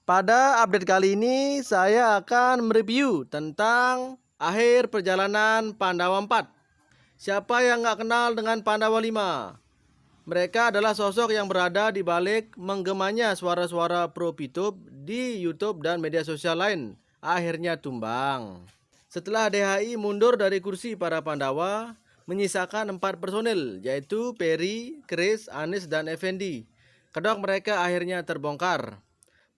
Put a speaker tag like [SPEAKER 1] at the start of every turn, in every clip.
[SPEAKER 1] Pada update kali ini saya akan mereview tentang akhir perjalanan Pandawa 4. Siapa yang nggak kenal dengan Pandawa 5? Mereka adalah sosok yang berada di balik menggemanya suara-suara pro Pitup di YouTube dan media sosial lain. Akhirnya tumbang. Setelah DHI mundur dari kursi para Pandawa, menyisakan 4 personil, yaitu Peri, Chris, Anis, dan Effendi. Kedok mereka akhirnya terbongkar.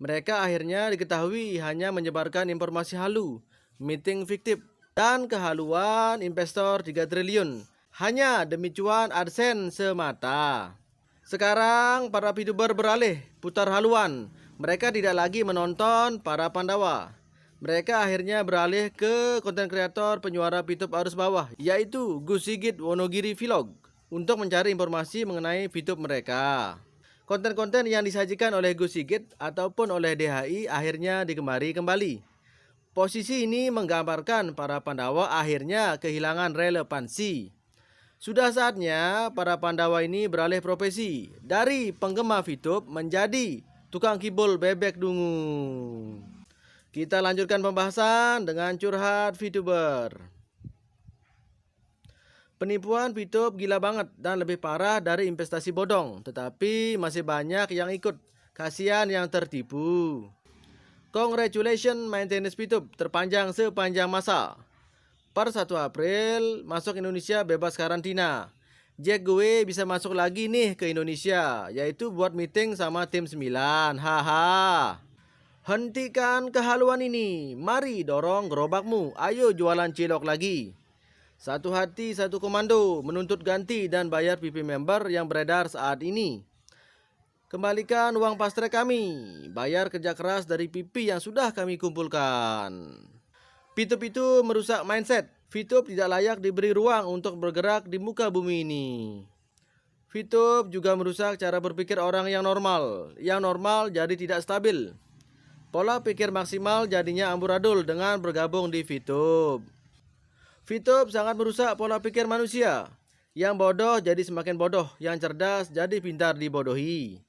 [SPEAKER 1] Mereka akhirnya diketahui hanya menyebarkan informasi halu, meeting fiktif, dan kehaluan investor 3 triliun. Hanya demi cuan AdSense semata. Sekarang para VTuber beralih putar haluan. Mereka tidak lagi menonton para Pandawa. Mereka akhirnya beralih ke konten kreator penyuara Pitup arus bawah, yaitu Gus Sigit Wonogiri Vlog, untuk mencari informasi mengenai Pitup mereka. Konten-konten yang disajikan oleh Gus Sigit ataupun oleh DHI akhirnya digemari kembali. Posisi ini menggambarkan para Pandawa akhirnya kehilangan relevansi. Sudah saatnya para Pandawa ini beralih profesi dari penggemar VTuber menjadi tukang kibul bebek dungu. Kita lanjutkan pembahasan dengan curhat VTuber. Penipuan VTuber gila banget dan lebih parah dari investasi bodong, tetapi masih banyak yang ikut. Kasihan yang tertipu. Congratulations maintenance VTuber terpanjang sepanjang masa. Per 1 April masuk Indonesia bebas karantina. Jack gue bisa masuk lagi nih ke Indonesia, yaitu buat meeting sama tim 9. Haha. Hentikan kehaluan ini. Mari dorong gerobakmu. Ayo jualan cilok lagi. Satu hati, satu komando, menuntut ganti dan bayar PP member yang beredar saat ini. Kembalikan uang pastrek kami, bayar kerja keras dari PP yang sudah kami kumpulkan. Pitup itu merusak mindset. Pitup tidak layak diberi ruang untuk bergerak di muka bumi ini. Pitup juga merusak cara berpikir orang yang normal. Yang normal jadi tidak stabil. Pola pikir maksimal jadinya amburadul dengan bergabung di Pitup. VTuber sangat merusak pola pikir manusia. Yang bodoh jadi semakin bodoh, yang cerdas jadi pintar dibodohi.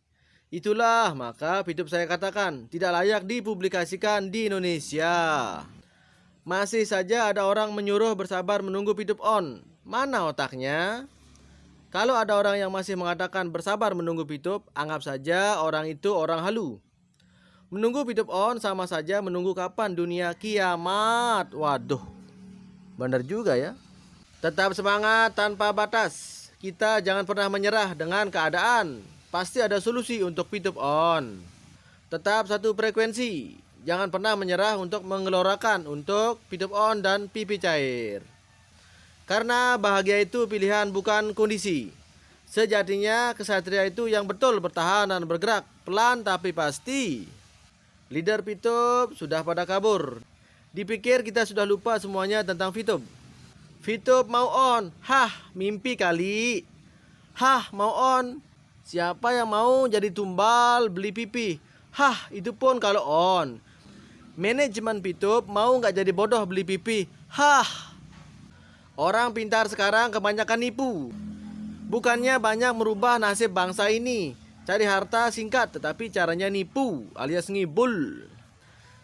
[SPEAKER 1] Itulah maka VTuber saya katakan tidak layak dipublikasikan di Indonesia. Masih saja ada orang menyuruh bersabar menunggu VTuber on. Mana otaknya? Kalau ada orang yang masih mengatakan bersabar menunggu VTuber, anggap saja orang itu orang halu. Menunggu VTuber on sama saja menunggu kapan dunia kiamat. Waduh. Benar juga ya. Tetap semangat tanpa batas. Kita jangan pernah menyerah dengan keadaan. Pasti ada solusi untuk VTuber on. Tetap satu frekuensi. Jangan pernah menyerah untuk mengelorakan untuk VTuber on dan pipi cair. Karena bahagia itu pilihan bukan kondisi. Sejatinya kesatria itu yang betul bertahan dan bergerak pelan tapi pasti. Leader VTuber sudah pada kabur. Dipikir kita sudah lupa semuanya tentang VTuber. VTuber mau on. Hah, mimpi kali. Hah, mau on. Siapa yang mau jadi tumbal beli pipi? Hah, itu pun kalau on. Manajemen VTuber mau nggak jadi bodoh beli pipi? Hah. Orang pintar sekarang kebanyakan nipu. Bukannya banyak merubah nasib bangsa ini. Cari harta singkat tetapi caranya nipu alias ngibul.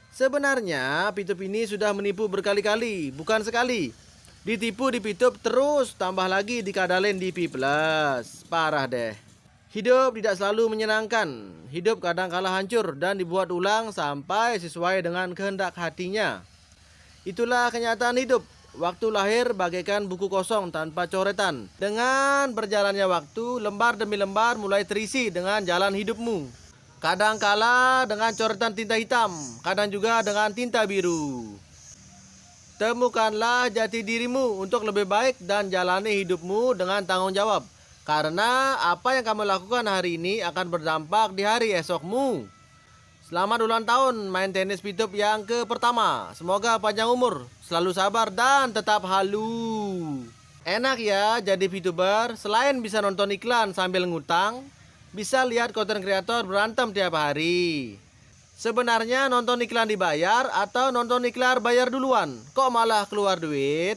[SPEAKER 1] Sebenarnya VTuber ini sudah menipu berkali-kali, bukan sekali. Ditipu di VTuber terus, tambah lagi dikadalin di P+. Parah deh. Hidup tidak selalu menyenangkan. Hidup kadang kala hancur dan dibuat ulang sampai sesuai dengan kehendak hatinya. Itulah kenyataan hidup. Waktu lahir bagaikan buku kosong tanpa coretan. Dengan berjalannya waktu, lembar demi lembar mulai terisi dengan jalan hidupmu. Kadang kala dengan coretan tinta hitam, kadang juga dengan tinta biru. Temukanlah jati dirimu untuk lebih baik dan jalani hidupmu dengan tanggung jawab. Karena apa yang kamu lakukan hari ini akan berdampak di hari esokmu. Selamat ulang tahun main tenis VTuber yang ke-pertama. Semoga panjang umur, selalu sabar dan tetap halu. Enak ya jadi VTuber, selain bisa nonton iklan sambil ngutang, bisa lihat konten kreator berantem tiap hari. Sebenarnya nonton iklan dibayar atau nonton iklan bayar duluan? Kok malah keluar duit?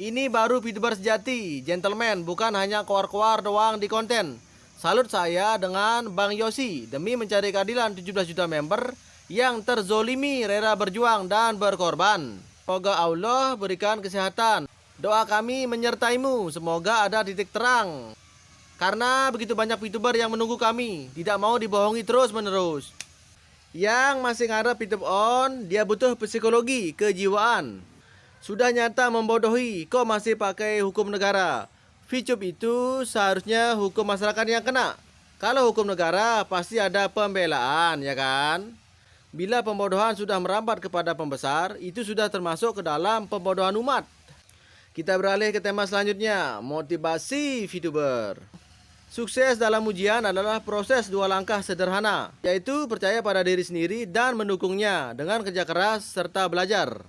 [SPEAKER 1] Ini baru VTuber sejati, gentleman, bukan hanya keluar-keluar doang di konten. Salut saya dengan Bang Yosi demi mencari keadilan 17 juta member yang terzolimi rela berjuang dan berkorban. Semoga Allah berikan kesehatan. Doa kami menyertaimu, semoga ada titik terang. Karena begitu banyak VTuber yang menunggu kami, tidak mau dibohongi terus-menerus. Yang masih ngarep VTube on, dia butuh psikologi, kejiwaan. Sudah nyata membodohi, kok masih pakai hukum negara. VTube itu seharusnya hukum masyarakat yang kena. Kalau hukum negara pasti ada pembelaan, ya kan? Bila pembodohan sudah merambat kepada pembesar, itu sudah termasuk ke dalam pembodohan umat. Kita beralih ke tema selanjutnya, motivasi VTuber. Sukses dalam ujian adalah proses 2 langkah sederhana, yaitu percaya pada diri sendiri dan mendukungnya dengan kerja keras serta belajar.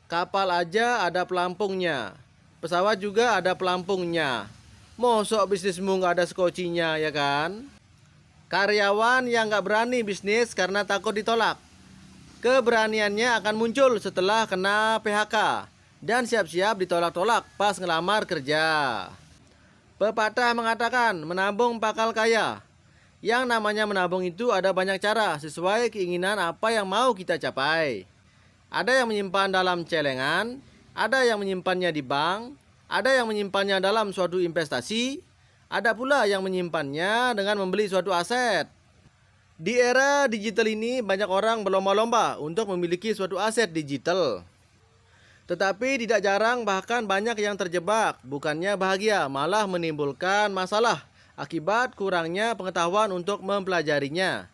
[SPEAKER 1] Kapal aja ada pelampungnya, pesawat juga ada pelampungnya. Mosok bisnismu nggak ada skocinya, ya kan? Karyawan yang nggak berani bisnis karena takut ditolak, keberaniannya akan muncul setelah kena PHK dan siap-siap ditolak-tolak pas ngelamar kerja. Pepatah mengatakan menabung bakal kaya. Yang namanya menabung itu ada banyak cara sesuai keinginan apa yang mau kita capai. Ada yang menyimpan dalam celengan, ada yang menyimpannya di bank, ada yang menyimpannya dalam suatu investasi, ada pula yang menyimpannya dengan membeli suatu aset. Di era digital ini banyak orang berlomba-lomba untuk memiliki suatu aset digital. Tetapi tidak jarang bahkan banyak yang terjebak, bukannya bahagia, malah menimbulkan masalah akibat kurangnya pengetahuan untuk mempelajarinya.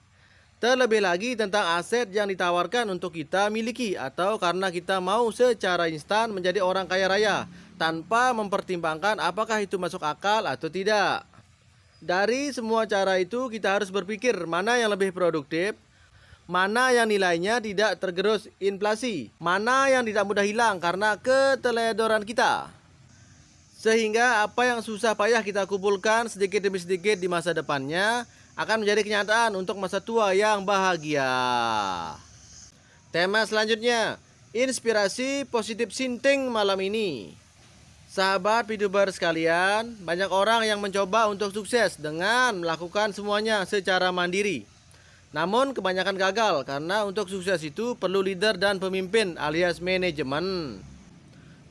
[SPEAKER 1] Terlebih lagi tentang aset yang ditawarkan untuk kita miliki atau karena kita mau secara instan menjadi orang kaya raya tanpa mempertimbangkan apakah itu masuk akal atau tidak. Dari semua cara itu kita harus berpikir mana yang lebih produktif, mana yang nilainya tidak tergerus inflasi, mana yang tidak mudah hilang karena keteledoran kita. Sehingga apa yang susah payah kita kumpulkan sedikit demi sedikit di masa depannya akan menjadi kenyataan untuk masa tua yang bahagia. Tema selanjutnya, inspirasi positif sinting malam ini. Sahabat VTuber sekalian, banyak orang yang mencoba untuk sukses dengan melakukan semuanya secara mandiri. Namun kebanyakan gagal karena untuk sukses itu perlu leader dan pemimpin alias manajemen.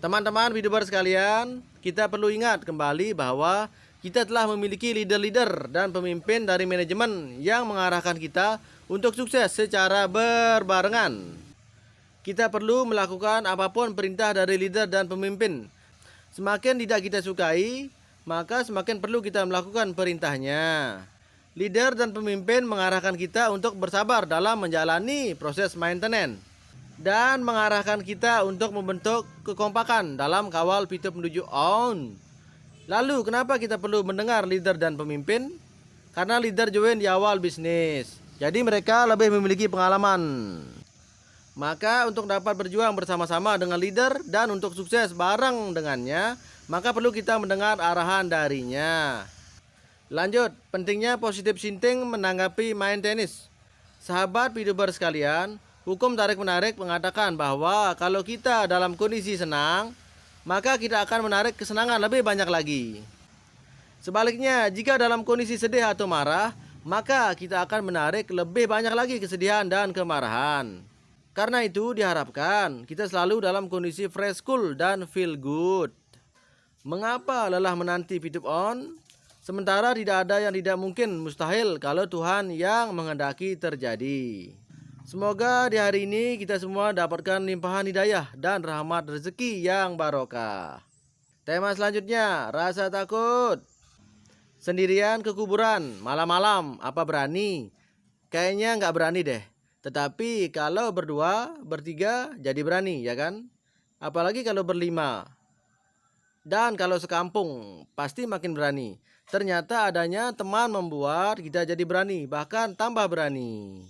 [SPEAKER 1] Teman-teman VTuber sekalian, kita perlu ingat kembali bahwa kita telah memiliki leader-leader dan pemimpin dari manajemen yang mengarahkan kita untuk sukses secara berbarengan. Kita perlu melakukan apapun perintah dari leader dan pemimpin. Semakin tidak kita sukai, maka semakin perlu kita melakukan perintahnya. Leader dan pemimpin mengarahkan kita untuk bersabar dalam menjalani proses maintenance dan mengarahkan kita untuk membentuk kekompakan dalam kawal VTube menuju on. Lalu kenapa kita perlu mendengar leader dan pemimpin? Karena leader join di awal bisnis, jadi mereka lebih memiliki pengalaman. Maka untuk dapat berjuang bersama-sama dengan leader dan untuk sukses bareng dengannya, maka perlu kita mendengar arahan darinya. Lanjut, pentingnya positif thinking menanggapi main tenis. Sahabat VTuber sekalian, hukum tarik-menarik mengatakan bahwa kalau kita dalam kondisi senang, maka kita akan menarik kesenangan lebih banyak lagi. Sebaliknya, jika dalam kondisi sedih atau marah, maka kita akan menarik lebih banyak lagi kesedihan dan kemarahan. Karena itu diharapkan kita selalu dalam kondisi fresh, cool, dan feel good. Mengapa lelah menanti VTube on? Sementara tidak ada yang tidak mungkin mustahil kalau Tuhan yang menghendaki terjadi. Semoga di hari ini kita semua dapatkan limpahan hidayah dan rahmat rezeki yang barokah. Tema selanjutnya, rasa takut. Sendirian ke kuburan, malam-malam, apa berani? Kayaknya nggak berani deh. Tetapi kalau berdua, bertiga jadi berani, ya kan? Apalagi kalau berlima. Dan kalau sekampung, pasti makin berani. Ternyata adanya teman membuat kita jadi berani, bahkan tambah berani.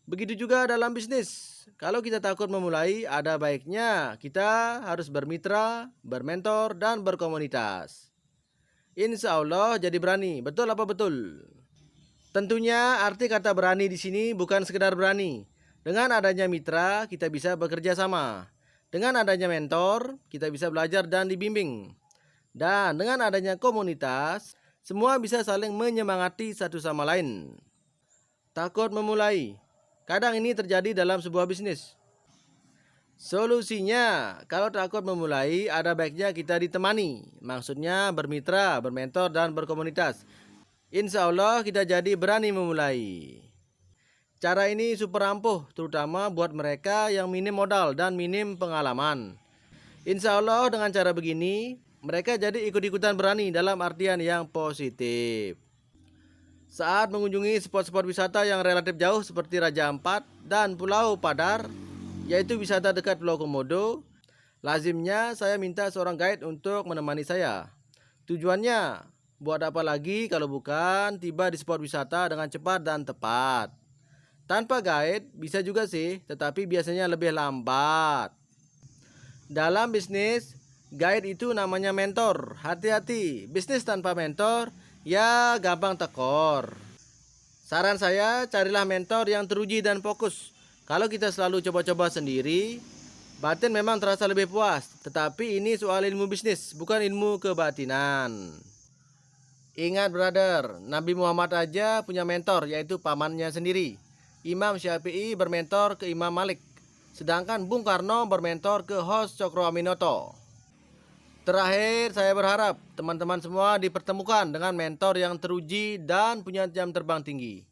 [SPEAKER 1] Begitu juga dalam bisnis. Kalau kita takut memulai, ada baiknya kita harus bermitra, bermentor, dan berkomunitas. Insya Allah jadi berani, betul apa betul? Tentunya arti kata berani di sini bukan sekedar berani. Dengan adanya mitra, kita bisa bekerja sama. Dengan adanya mentor, kita bisa belajar dan dibimbing. Dan dengan adanya komunitas, semua bisa saling menyemangati satu sama lain. Takut memulai. Kadang ini terjadi dalam sebuah bisnis. Solusinya, kalau takut memulai, ada baiknya kita ditemani. Maksudnya bermitra, bermentor, dan berkomunitas. Insya Allah kita jadi berani memulai. Cara ini super ampuh, terutama buat mereka yang minim modal dan minim pengalaman. Insya Allah dengan cara begini, mereka jadi ikut-ikutan berani dalam artian yang positif. Saat mengunjungi spot-spot wisata yang relatif jauh seperti Raja Ampat dan Pulau Padar, yaitu wisata dekat Pulau Komodo, lazimnya saya minta seorang guide untuk menemani saya. Tujuannya, buat apa lagi kalau bukan tiba di spot wisata dengan cepat dan tepat. Tanpa guide bisa juga sih, tetapi biasanya lebih lambat. Dalam bisnis, guide itu namanya mentor. Hati-hati, bisnis tanpa mentor ya gampang tekor. Saran saya, carilah mentor yang teruji dan fokus. Kalau kita selalu coba-coba sendiri, batin memang terasa lebih puas. Tetapi ini soal ilmu bisnis, bukan ilmu kebatinan. Ingat brother, Nabi Muhammad aja punya mentor, yaitu pamannya sendiri. Imam Syafi'i bermentor ke Imam Malik, sedangkan Bung Karno bermentor ke Hos Cokroaminoto. Terakhir, saya berharap teman-teman semua dipertemukan dengan mentor yang teruji dan punya jam terbang tinggi.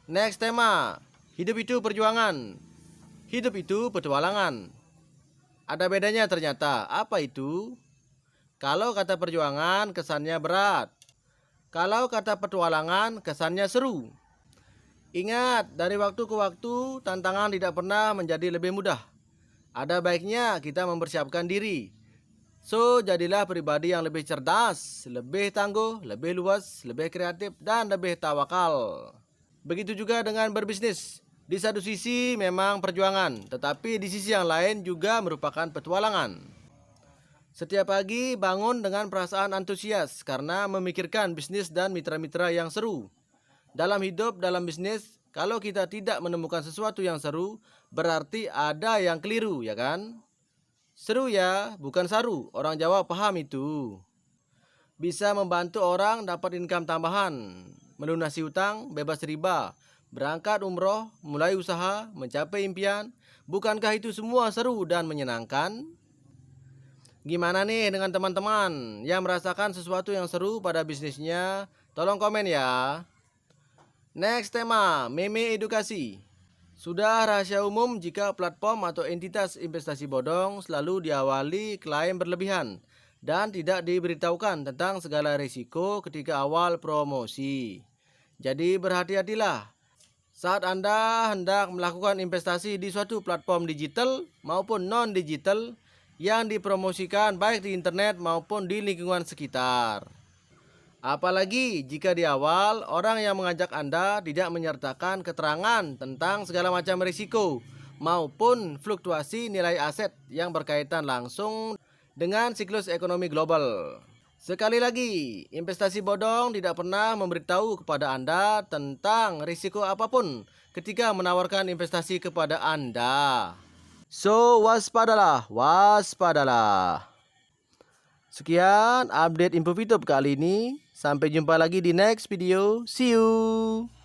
[SPEAKER 1] Next tema, hidup itu perjuangan, hidup itu petualangan. Ada bedanya ternyata, apa itu? Kalau kata perjuangan kesannya berat, kalau kata petualangan kesannya seru. Ingat, dari waktu ke waktu, tantangan tidak pernah menjadi lebih mudah. Ada baiknya kita mempersiapkan diri. So, jadilah pribadi yang lebih cerdas, lebih tangguh, lebih luas, lebih kreatif, dan lebih tawakal. Begitu juga dengan berbisnis. Di satu sisi memang perjuangan, tetapi di sisi yang lain juga merupakan petualangan. Setiap pagi bangun dengan perasaan antusias karena memikirkan bisnis dan mitra-mitra yang seru. Dalam hidup, dalam bisnis, kalau kita tidak menemukan sesuatu yang seru, berarti ada yang keliru, ya kan? Seru ya, bukan saru. Orang Jawa paham itu. Bisa membantu orang dapat income tambahan, melunasi hutang, bebas riba, berangkat umroh, mulai usaha, mencapai impian. Bukankah itu semua seru dan menyenangkan? Gimana nih dengan teman-teman yang merasakan sesuatu yang seru pada bisnisnya? Tolong komen ya. Next tema, meme edukasi. Sudah rahasia umum jika platform atau entitas investasi bodong selalu diawali klaim berlebihan dan tidak diberitahukan tentang segala risiko ketika awal promosi. Jadi berhati-hatilah saat Anda hendak melakukan investasi di suatu platform digital maupun non-digital yang dipromosikan baik di internet maupun di lingkungan sekitar. Apalagi jika di awal orang yang mengajak Anda tidak menyertakan keterangan tentang segala macam risiko maupun fluktuasi nilai aset yang berkaitan langsung dengan siklus ekonomi global. Sekali lagi, investasi bodong tidak pernah memberitahu kepada Anda tentang risiko apapun ketika menawarkan investasi kepada Anda. So, waspadalah, waspadalah. Sekian update info YouTube kali ini. Sampai jumpa lagi di next video. See you.